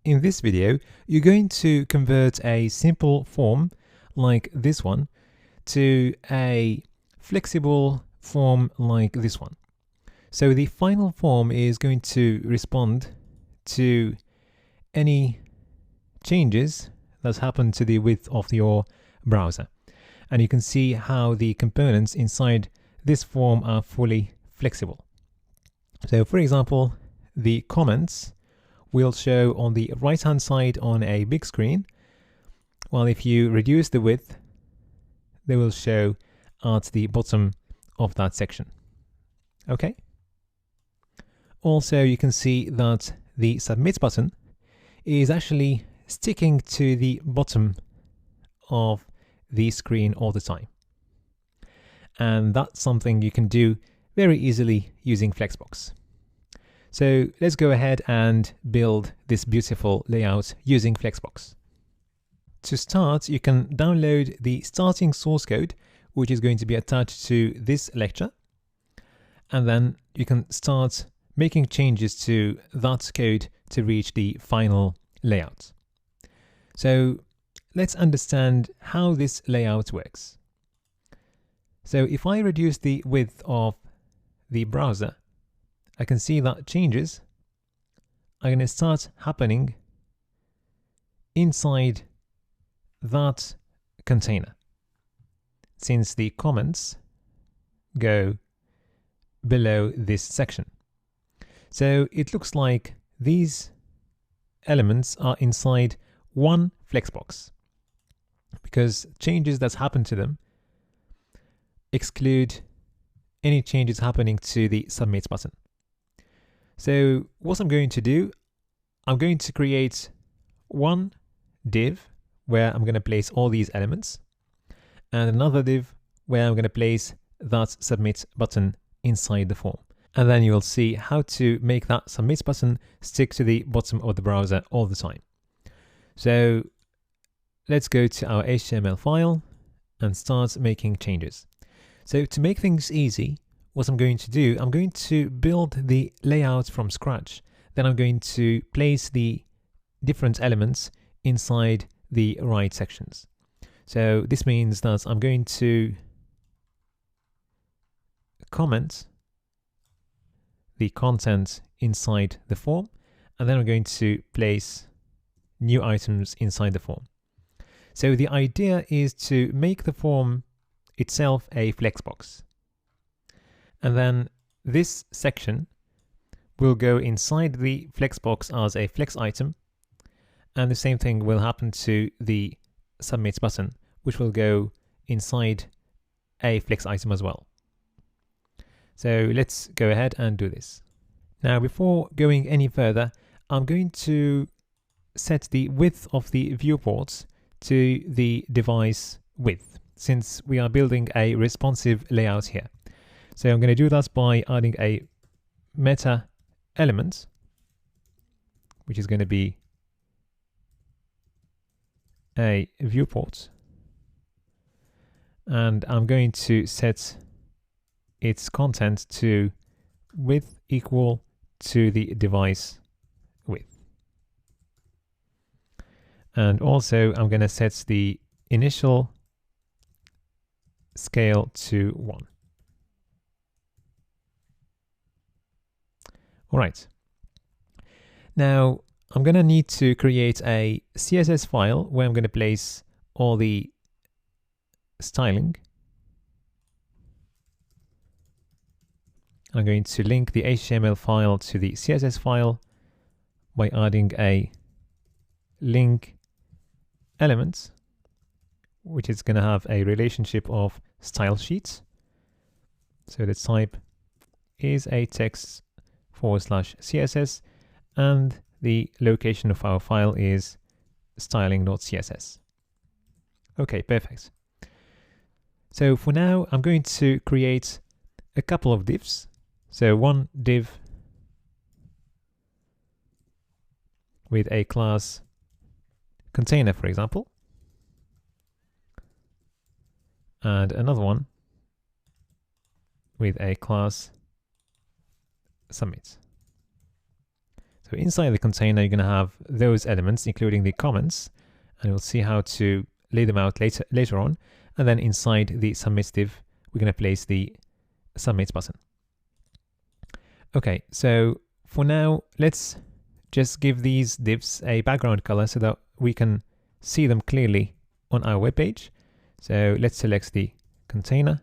In this video, you're going to convert a simple form like this one to a flexible form like this one. So the final form is going to respond to any changes that's happened to the width of your browser. And you can see how the components inside this form are fully flexible. So for example, the comments will show on the right hand side on a big screen, while if you reduce the width, they will show at the bottom of that section. Okay. Also, you can see that the submit button is actually sticking to the bottom of the screen all the time. And that's something you can do very easily using Flexbox. So let's go ahead and build this beautiful layout using Flexbox. To start, you can download the starting source code, which is going to be attached to this lecture. And then you can start making changes to that code to reach the final layout. So let's understand how this layout works. So if I reduce the width of the browser, I can see that changes are going to start happening inside that container, since the comments go below this section. So it looks like these elements are inside one Flexbox, because changes that happen to them exclude any changes happening to the submit button. So what I'm going to do, I'm going to create one div where I'm going to place all these elements, and another div where I'm going to place that submit button inside the form. And then you'll see how to make that submit button stick to the bottom of the browser all the time. So let's go to our HTML file and start making changes. So to make things easy, what I'm going to do, I'm going to build the layout from scratch. Then I'm going to place the different elements inside the right sections. So this means that I'm going to comment the content inside the form, and then I'm going to place new items inside the form. So the idea is to make the form itself a Flexbox. And then this section will go inside the Flexbox as a flex item. And the same thing will happen to the submit button, which will go inside a flex item as well. So let's go ahead and do this. Now, before going any further, I'm going to set the width of the viewports to the device width, since we are building a responsive layout here. So I'm going to do that by adding a meta element, which is going to be a viewport. And I'm going to set its content to width equal to the device width. And also I'm going to set the initial scale to 1. All right. Now I'm going to need to create a CSS file where I'm going to place all the styling. I'm going to link the HTML file to the CSS file by adding a link element, which is going to have a relationship of style sheets. So the type is a text /CSS, and the location of our file is styling.css. Okay, perfect. So for now, I'm going to create a couple of divs. So one div with a class container, for example, and another one with a class submit. So inside the container, you're going to have those elements, including the comments, and we'll see how to lay them out later on. And then inside the submit div, we're going to place the submit button. Okay, so for now, let's just give these divs a background color so that we can see them clearly on our web page. So let's select the container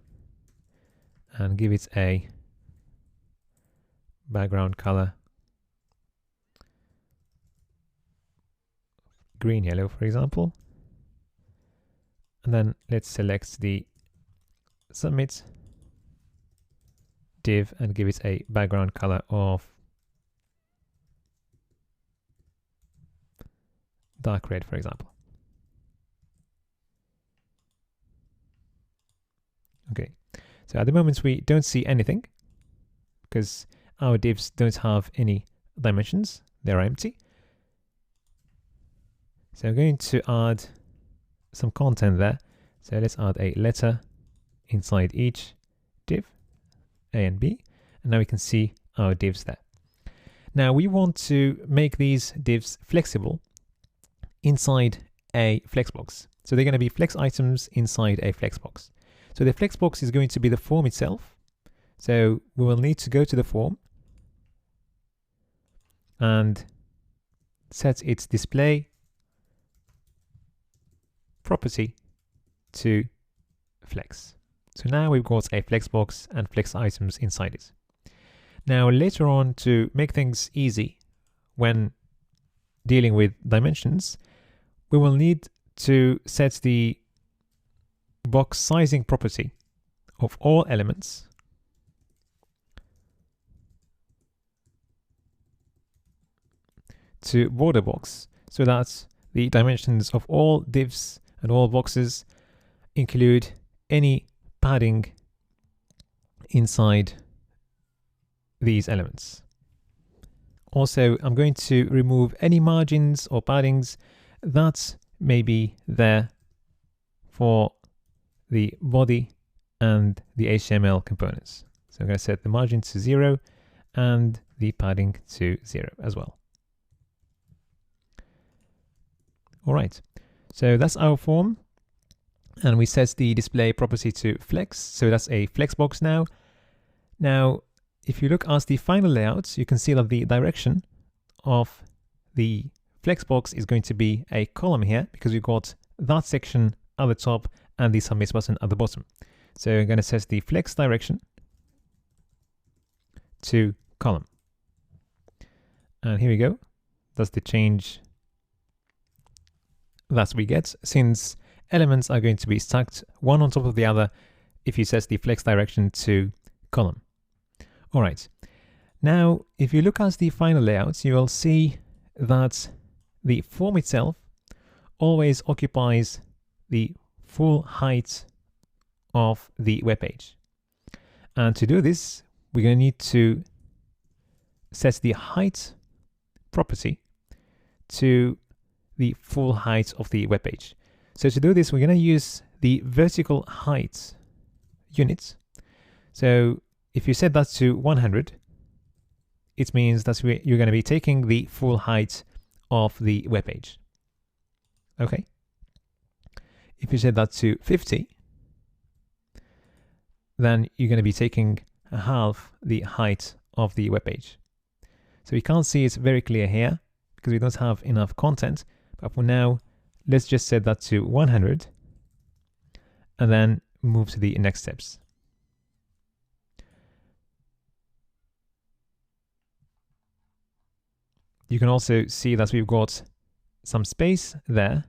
and give it a background color, green yellow, for example. And then let's select the submit div and give it a background color of dark red, for example. Okay, so at the moment we don't see anything because our divs don't have any dimensions, they're empty. So I'm going to add some content there. So let's add a letter inside each div, A and B, and now we can see our divs there. Now we want to make these divs flexible inside a Flexbox. So they're going to be flex items inside a Flexbox. So the Flexbox is going to be the form itself. So we will need to go to the form and set its display property to flex. So now we've got a Flexbox and flex items inside it. Now later on, to make things easy when dealing with dimensions, we will need to set the box sizing property of all elements to border box, so that the dimensions of all divs and all boxes include any padding inside these elements. Also, I'm going to remove any margins or paddings that may be there for the body and the HTML components. So I'm going to set the margin to 0 and the padding to 0 as well. All right, so that's our form, and we set the display property to flex. So that's a Flexbox now. Now, if you look at the final layout, you can see that the direction of the Flexbox is going to be a column here, because we've got that section at the top and the submit button at the bottom. So I'm going to set the flex direction to column. And here we go. That's the change that we get, since elements are going to be stacked one on top of the other if you set the flex direction to column. All right. Now, if you look at the final layout, you will see that the form itself always occupies the full height of the web page. And to do this, we're going to need to set the height property to the full height of the web page. So to do this, we're going to use the vertical height unit. So if you set that to 100, it means that you're going to be taking the full height of the web page. Okay. If you set that to 50, then you're going to be taking half the height of the web page. So you can't see it very clear here because we don't have enough content. But for now, let's just set that to 100 and then move to the next steps. You can also see that we've got some space there,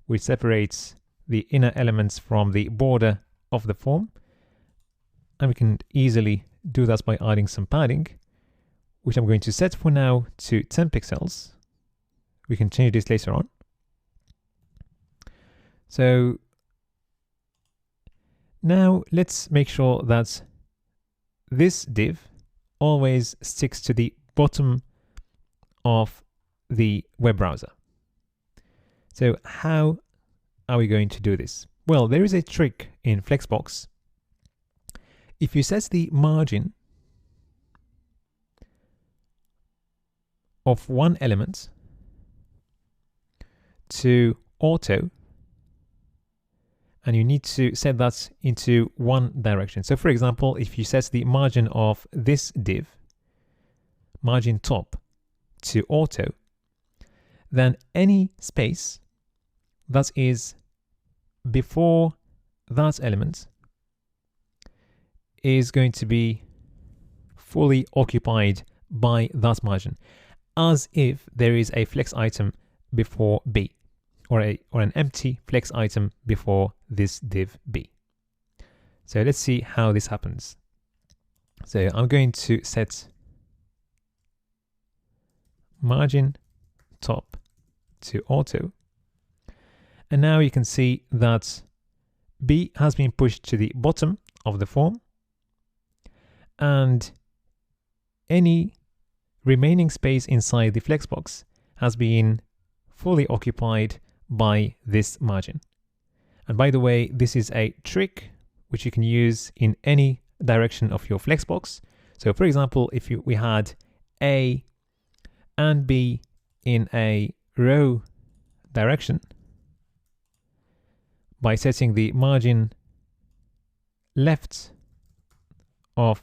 which separates the inner elements from the border of the form. And we can easily do that by adding some padding, which I'm going to set for now to 10 pixels. We can change this later on. So now let's make sure that this div always sticks to the bottom of the web browser. So how are we going to do this? Well, there is a trick in Flexbox. If you set the margin of one element to auto, and you need to set that into one direction. So for example, if you set the margin of this div, margin top, to auto, then any space that is before that element is going to be fully occupied by that margin, as if there is a flex item before B, or an empty flex item before this div B. So let's see how this happens. So I'm going to set margin top to auto, and now you can see that B has been pushed to the bottom of the form, and any remaining space inside the Flexbox has been fully occupied by this margin. And by the way, this is a trick which you can use in any direction of your Flexbox. So for example, if we had A and B in a row direction, by setting the margin left of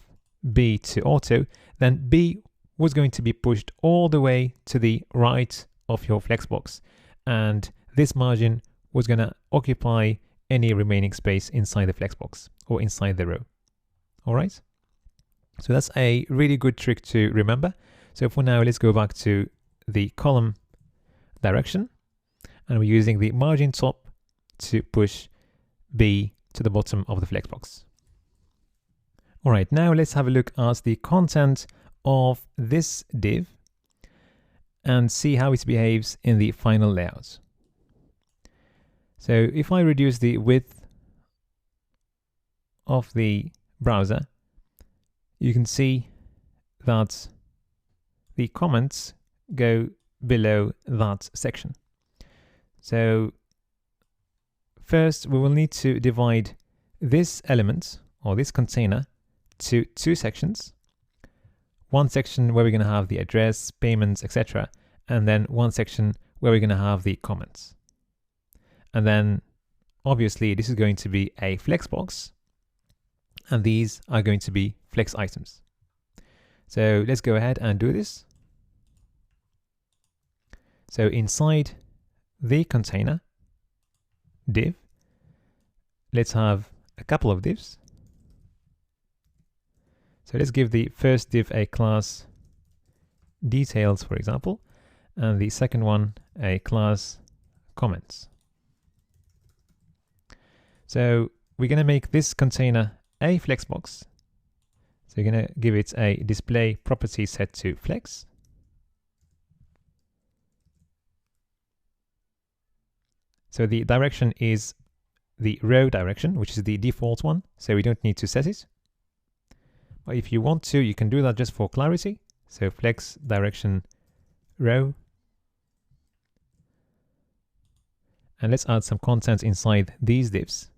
B to auto, then B was going to be pushed all the way to the right of your Flexbox, and this margin was going to occupy any remaining space inside the Flexbox or inside the row. All right, so that's a really good trick to remember. So for now, let's go back to the column direction, and we're using the margin top to push B to the bottom of the Flexbox. All right, now let's have a look at the content of this div and see how it behaves in the final layout. So if I reduce the width of the browser, you can see that the comments go below that section. So first, we will need to divide this element or this container to two sections. One section where we're going to have the address, payments, etc. And then one section where we're going to have the comments. And then obviously this is going to be a Flexbox, and these are going to be flex items. So let's go ahead and do this. So inside the container div, let's have a couple of divs. So let's give the first div a class details, for example, and the second one a class comments. So we're going to make this container a Flexbox. So you're going to give it a display property set to flex. So the direction is the row direction, which is the default one, so we don't need to set it. But if you want to, you can do that just for clarity. So flex direction row. And let's add some content inside these divs.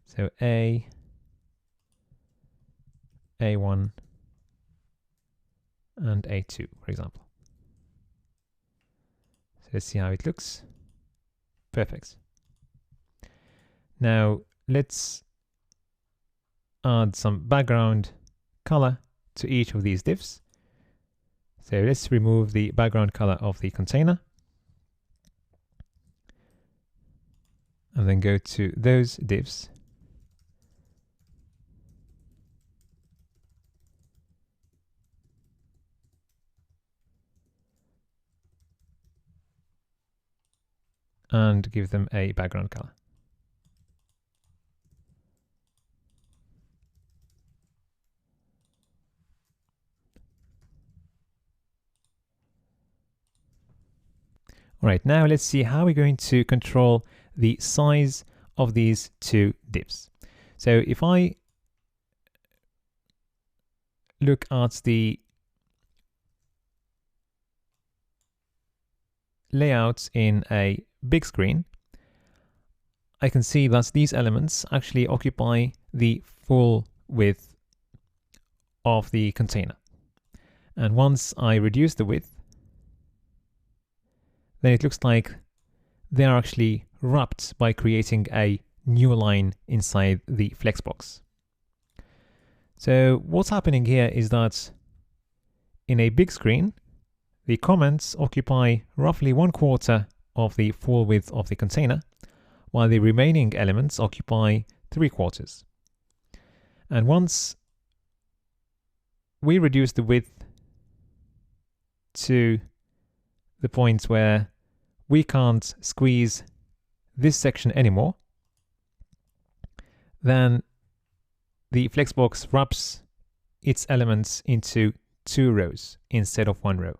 So A, A1, and A2, for example. So let's see how it looks. Perfect. Now let's add some background color to each of these divs. So let's remove the background color of the container, and then go to those divs. And give them a background color. All right, now let's see how we're going to control the size of these two divs. So if I look at the layouts in a big screen, I can see that these elements actually occupy the full width of the container. And once I reduce the width, then it looks like they are actually wrapped by creating a new line inside the Flexbox. So what's happening here is that in a big screen, the comments occupy roughly 1/4 of the full width of the container, while the remaining elements occupy 3/4. And once we reduce the width to the point where we can't squeeze this section anymore, then the Flexbox wraps its elements into 2 rows instead of 1 row.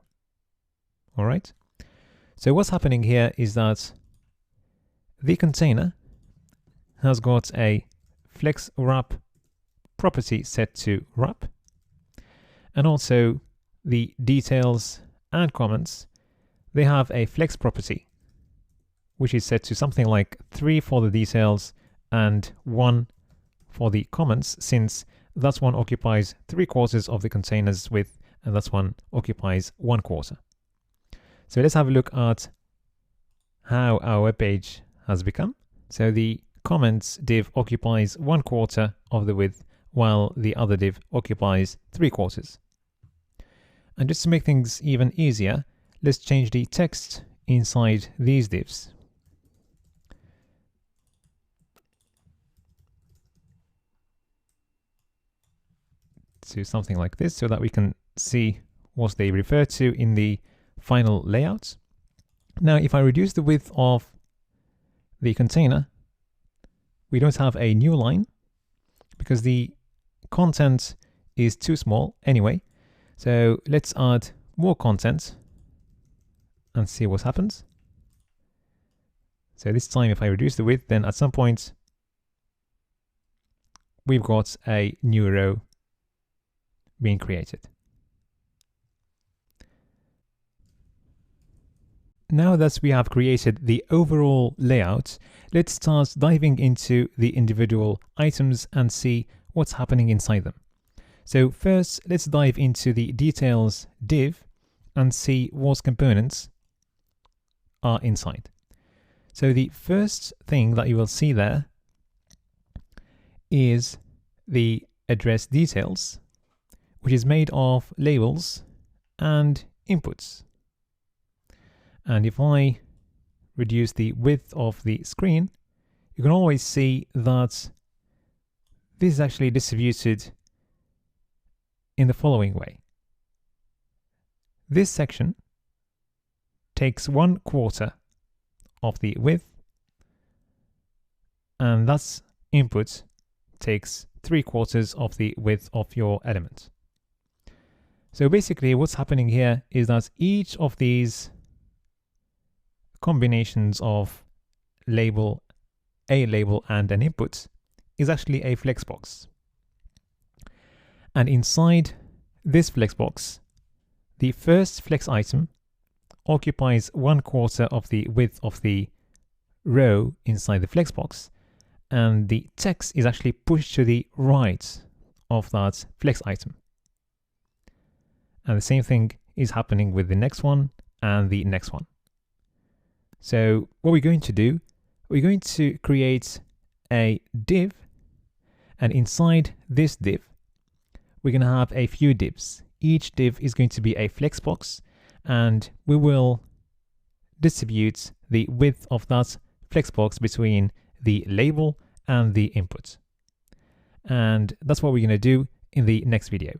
All right. So what's happening here is that the container has got a flex wrap property set to wrap, and also the details and comments, they have a flex property which is set to something like 3 for the details and 1 for the comments, since that one occupies 3/4 of the container's width and that one occupies 1/4. So let's have a look at how our web page has become. So the comments div occupies 1/4 of the width, while the other div occupies 3/4. And just to make things even easier, let's change the text inside these divs. To something like this, so that we can see what they refer to in the final layout. Now, if I reduce the width of the container, we don't have a new line because the content is too small anyway. So let's add more content and see what happens. So this time, if I reduce the width, then at some point we've got a new row being created. Now that we have created the overall layout, let's start diving into the individual items and see what's happening inside them. So first, let's dive into the details div and see what components are inside. So the first thing that you will see there is the address details, which is made of labels and inputs. And if I reduce the width of the screen, you can always see that this is actually distributed in the following way. This section takes 1/4 of the width, and thus input takes 3/4 of the width of your element. So basically what's happening here is that each of these combinations of a label and an input is actually a Flexbox. And inside this Flexbox, the first flex item occupies 1/4 of the width of the row inside the Flexbox, and the text is actually pushed to the right of that flex item. And the same thing is happening with the next one and the next one. So what we're going to do, we're going to create a div, and inside this div, we're going to have a few divs. Each div is going to be a Flexbox, and we will distribute the width of that Flexbox between the label and the input. And that's what we're going to do in the next video.